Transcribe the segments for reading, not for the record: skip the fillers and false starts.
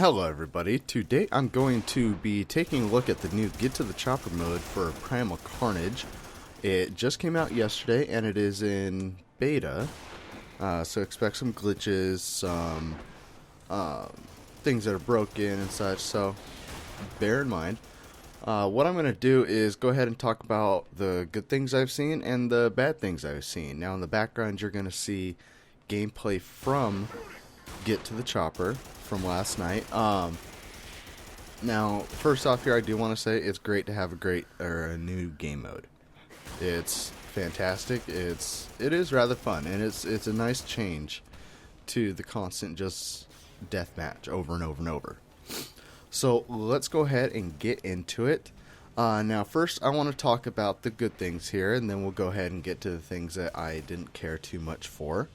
Hello everybody, today I'm going to be taking a look at the new Get to the Chopper mode for Primal Carnage. It just came out yesterday and it is in beta, so expect some glitches, some things that are broken and such, so bear in mind. What I'm going to do is go ahead and talk about the good things I've seen and the bad things I've seen. Now in the background you're going to see gameplay from Get to the Chopper from last night. Now, first off here, I do want to say it's great to have a new game mode. It's fantastic. It is rather fun, and it's a nice change to the constant just deathmatch over and over and over. So let's go ahead and get into it. Now, first I want to talk about the good things here, and then we'll go ahead and get to the things that I didn't care too much for.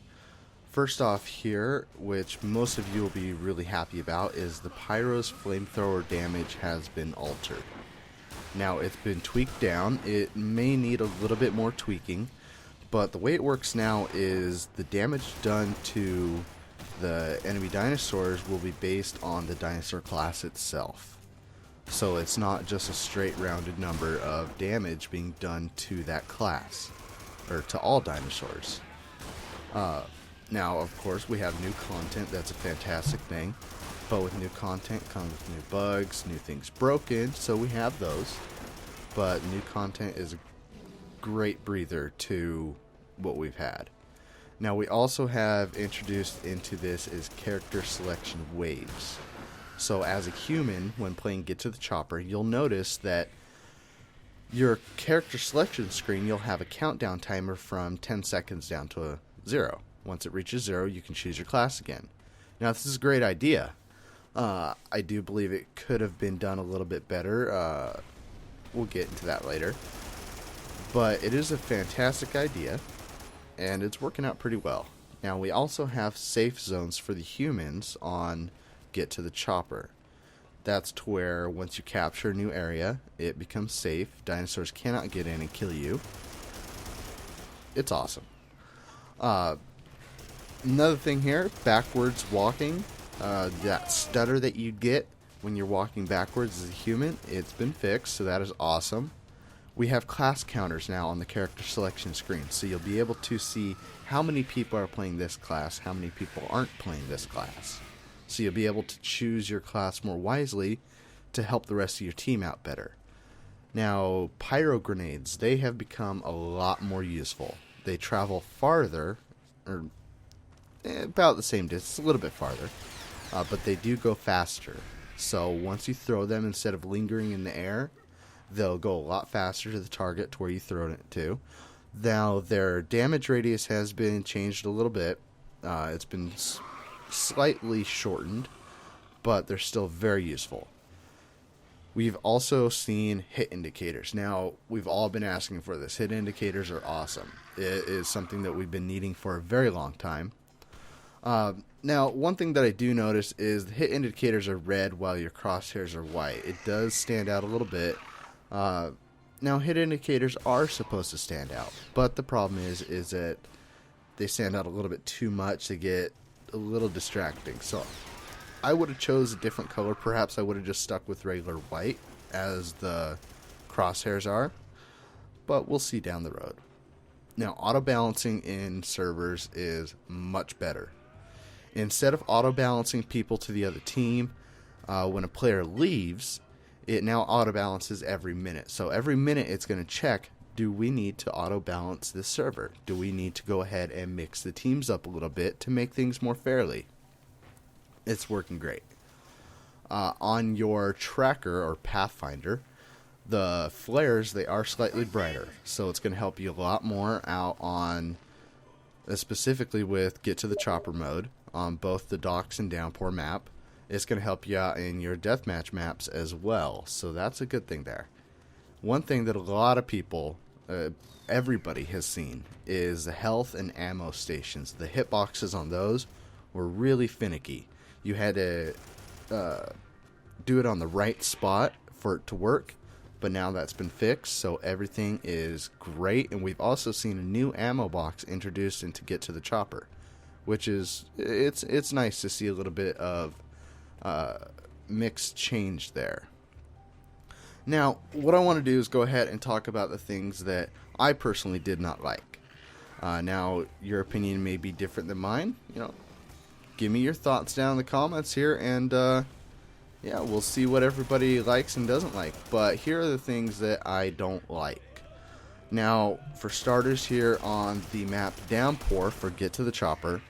First off here, which most of you will be really happy about, is the Pyro's flamethrower damage has been altered. Now it's been tweaked down. It may need a little bit more tweaking, but the way it works now is the damage done to the enemy dinosaurs will be based on the dinosaur class itself. So it's not just a straight rounded number of damage being done to that class, or to all dinosaurs. Now, of course, we have new content. That's a fantastic thing. But with new content comes new bugs, new things broken, so we have those. But new content is a great breather to what we've had. Now, we also have introduced into this is character selection waves. So as a human, when playing Get to the Chopper, you'll notice that your character selection screen, you'll have a countdown timer from 10 seconds down to 0. Once it reaches 0, you can choose your class again. Now, this is a great idea. I do believe it could have been done a little bit better. We'll get into that later. But it is a fantastic idea, and it's working out pretty well. Now, we also have safe zones for the humans on Get to the Chopper. That's to where once you capture a new area, it becomes safe. Dinosaurs cannot get in and kill you. It's awesome. Another thing here, backwards walking, that stutter that you get when you're walking backwards as a human, it's been fixed, so that is awesome. We have class counters now on the character selection screen, so you'll be able to see how many people are playing this class, how many people aren't playing this class. So you'll be able to choose your class more wisely to help the rest of your team out better. Now, pyro grenades, they have become a lot more useful. They travel farther, or about the same distance, a little bit farther, but they do go faster. So once you throw them, instead of lingering in the air, they'll go a lot faster to the target to where you throw it to. Now their damage radius has been changed a little bit. It's been slightly shortened, but they're still very useful. We've also seen hit indicators. Now, we've all been asking for this. Hit indicators are awesome. It is something that we've been needing for a very long time. Now, one thing that I do notice is the hit indicators are red while your crosshairs are white. It does stand out a little bit. Now, hit indicators are supposed to stand out, but the problem is that they stand out a little bit too much. They get a little distracting. So, I would have chose a different color. Perhaps I would have just stuck with regular white as the crosshairs are, but we'll see down the road. Now, auto-balancing in servers is much better. Instead of auto-balancing people to the other team, when a player leaves, it now auto-balances every minute. So every minute it's going to check, do we need to auto-balance this server? Do we need to go ahead and mix the teams up a little bit to make things more fairly? It's working great. On your tracker or pathfinder, the flares, they are slightly brighter, so it's going to help you a lot more out on, specifically with Get to the Chopper mode, on both the Docks and Downpour map. It's going to help you out in your deathmatch maps as well, so that's a good thing there. One thing that a lot of people, everybody has seen, is the health and ammo stations. The hitboxes on those were really finicky. You had to do it on the right spot for it to work, but now that's been fixed, so everything is great. And we've also seen a new ammo box introduced into Get to the Chopper, which is, it's nice to see a little bit of mix changed there. Now, what I want to do is go ahead and talk about the things that I personally did not like. Now, your opinion may be different than mine. Give me your thoughts down in the comments here, and yeah, we'll see what everybody likes and doesn't like. But here are the things that I don't like. Now, for starters, here on the map Downpour for Get to the Chopper,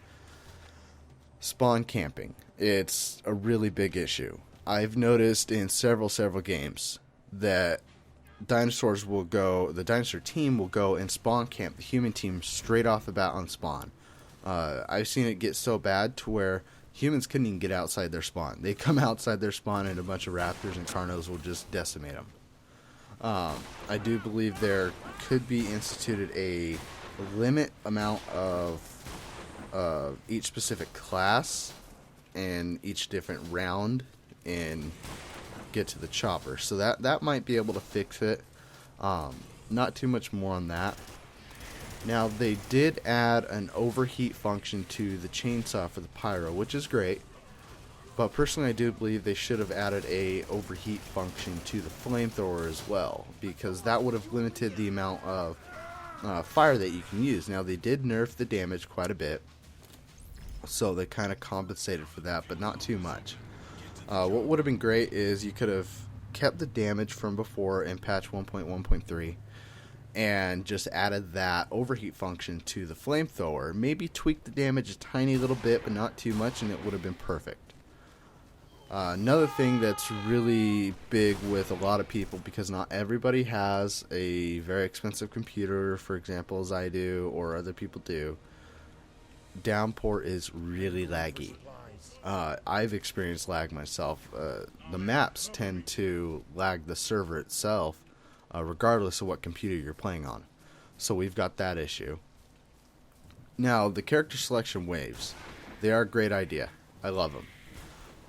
spawn camping. It's a really big issue. I've noticed in several games that the dinosaur team will go and spawn camp the human team straight off the bat on spawn. I've seen it get so bad to where humans couldn't even get outside their spawn. They come outside their spawn and a bunch of raptors and carnos will just decimate them. I do believe there could be instituted a limit amount of each specific class and each different round in Get to the Chopper. So that might be able to fix it. Not too much more on that. Now, they did add an overheat function to the chainsaw for the pyro, which is great. But personally, I do believe they should have added a overheat function to the flamethrower as well, because that would have limited the amount of fire that you can use. Now, they did nerf the damage quite a bit, so they kind of compensated for that, but not too much. What would have been great is you could have kept the damage from before in patch 1.1.3 and just added that overheat function to the flamethrower. Maybe tweak the damage a tiny little bit, but not too much, and it would have been perfect. Another thing that's really big with a lot of people, because not everybody has a very expensive computer, for example, as I do, or other people do, Downpour is really laggy. I've experienced lag myself. The maps tend to lag the server itself, regardless of what computer you're playing on. So we've got that issue. Now, the character selection waves. They are a great idea. I love them.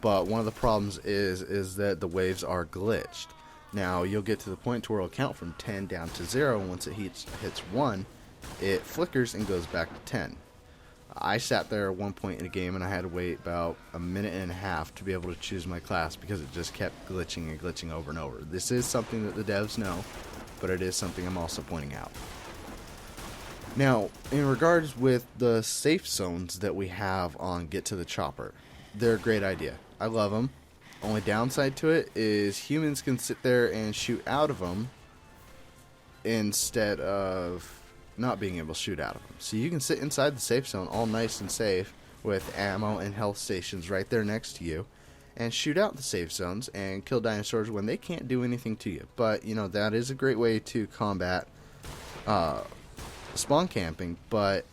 But one of the problems is that the waves are glitched. Now, you'll get to the point to where it'll count from 10 down to 0. Once it hits 1, it flickers and goes back to 10. I sat there at one point in a game and I had to wait about a minute and a half to be able to choose my class because it just kept glitching and glitching over and over. This is something that the devs know, but it is something I'm also pointing out. Now, in regards with the safe zones that we have on Get to the Chopper, they're a great idea. I love them. Only downside to it is humans can sit there and shoot out of them instead of not being able to shoot out of them. So you can sit inside the safe zone all nice and safe with ammo and health stations right there next to you and shoot out the safe zones and kill dinosaurs when they can't do anything to you. But, that is a great way to combat spawn camping, but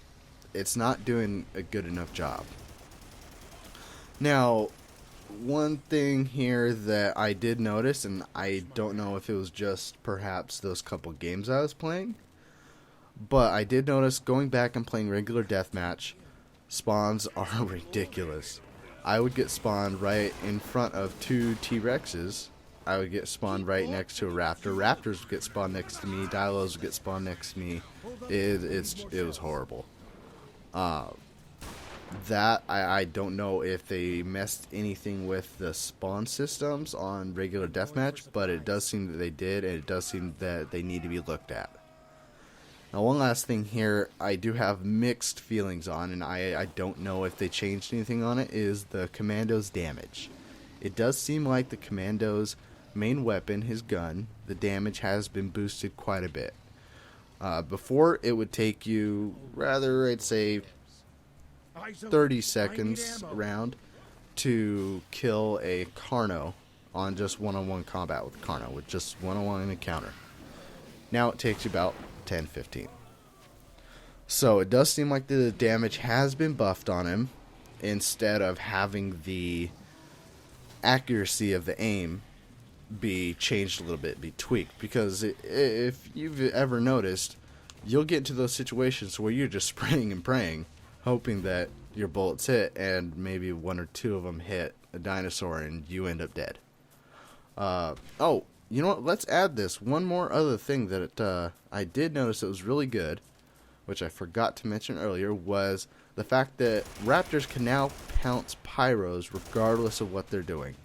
it's not doing a good enough job. Now, one thing here that I did notice, and I don't know if it was just perhaps those couple games I was playing, but I did notice going back and playing regular deathmatch, spawns are ridiculous. I would get spawned right in front of 2 T-Rexes. I would get spawned right next to a raptor. Raptors would get spawned next to me. Dilos would get spawned next to me. It was horrible. That I don't know if they messed anything with the spawn systems on regular deathmatch, but it does seem that they did, and it does seem that they need to be looked at. Now, one last thing here I do have mixed feelings on, and I don't know if they changed anything on it, is the commando's damage. It does seem like the commando's main weapon, his gun, the damage has been boosted quite a bit. Before, it would take you, rather, I'd say, 30 seconds around to kill a Carno on just one-on-one combat with Carno, with just one-on-one encounter. Now it takes you about 10-15. So it does seem like the damage has been buffed on him instead of having the accuracy of the aim be changed a little bit, be tweaked. Because if you've ever noticed, you'll get into those situations where you're just spraying and praying, hoping that your bullets hit, and maybe 1 or 2 of them hit a dinosaur and you end up dead. Oh, you know what? Let's add this. One more other thing that I did notice that was really good which I forgot to mention earlier, was the fact that raptors can now pounce pyros regardless of what they're doing.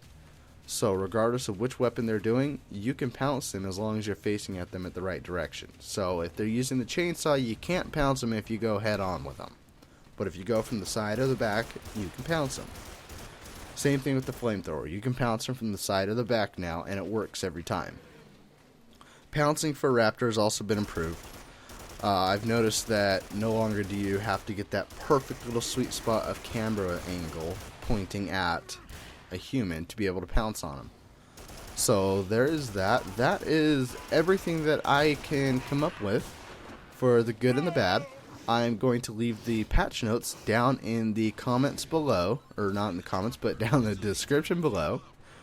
So regardless of which weapon they're doing, you can pounce them as long as you're facing at them at the right direction. So if they're using the chainsaw, you can't pounce them if you go head on with them. But if you go from the side or the back, you can pounce them. Same thing with the flamethrower. You can pounce them from the side or the back now, and it works every time. Pouncing for raptor has also been improved. I've noticed that no longer do you have to get that perfect little sweet spot of camera angle pointing at a human to be able to pounce on them. So there is that. That is everything that I can come up with for the good and the bad. I'm going to leave the patch notes down in the comments below, or not in the comments, but down in the description below,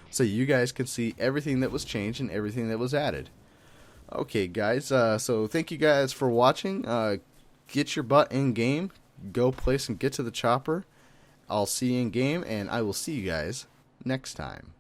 so you guys can see everything that was changed and everything that was added. Okay guys, so thank you guys for watching. Get your butt in game, go place and get to the chopper. I'll see you in game, and I will see you guys next time.